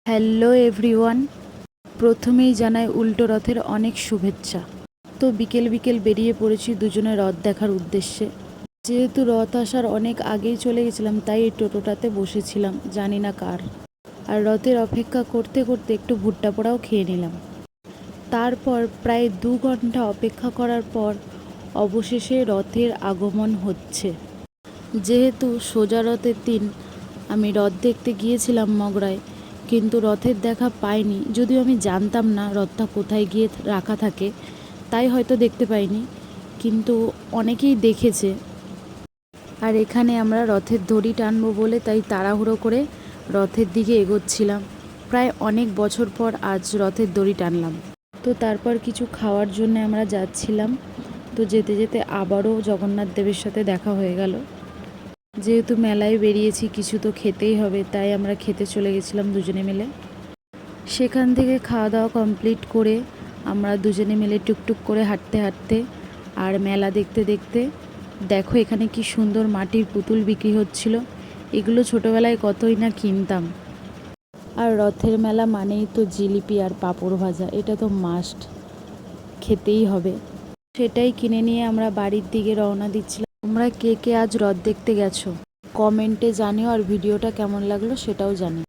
Hello everyone, প্রথমেই জানাই উল্টো রথের অনেক শুভেচ্ছা। তো বিকেল বিকেল বেরিয়ে পড়েছি দুজনে রথ দেখার উদ্দেশ্যে। যেহেতু রথ আসার অনেক আগেই চলে গেছিলাম, তাই এই টোটোটাতে বসেছিলাম, জানি না কার। আর রথের অপেক্ষা করতে করতে একটু ভুট্টা পোড়াও খেয়ে নিলাম। তারপর প্রায় 2 ঘন্টা অপেক্ষা করার পর অবশেষে রথের আগমন হচ্ছে। যেহেতু সোজা রথের দিন আমি রথ দেখতে গিয়েছিলাম মগরায়, কিন্তু রথের দেখা পাইনি। যদিও আমি জানতাম না রথটা কোথায় গিয়ে রাখা থাকে, তাই হয়তো দেখতে পাইনি, কিন্তু অনেকেই দেখেছে। আর এখানে আমরা রথের দড়ি টানবো বলে তাই তাড়াহুড়ো করে রথের দিকে এগোচ্ছিলাম। প্রায় অনেক বছর পর আজ রথের দড়ি টানলাম। তো তারপর কিছু খাওয়ার জন্য আমরা যাচ্ছিলাম। তো যেতে যেতে আবারও জগন্নাথ দেবের সাথে দেখা হয়ে গেল। যেহেতু মেলায় বেরিয়েছি, কিছু তো খেতেই হবে, তাই আমরা খেতে চলে গেছিলাম দুজনে মিলে। সেখান থেকে খাওয়া দাওয়া কমপ্লিট করে আমরা দুজনে মিলে টুকটুক করে হাঁটতে হাঁটতে আর মেলা দেখতে দেখতে, দেখো এখানে কি সুন্দর মাটির পুতুল বিক্রি হচ্ছিল। এগুলো ছোটোবেলায় কতই না কিনতাম। আর রথের মেলা মানেই তো জিলিপি আর পাঁপড় ভাজা, এটা তো মাস্ট, খেতেই হবে। সেটাই কিনে নিয়ে আমরা বাড়ির দিকে রওনা দিচ্ছিলাম। তোমরা কে কে আজ রথ দেখতে গেছো কমেন্টে জানিও, আর ভিডিওটা কেমন লাগলো সেটাও জানিও।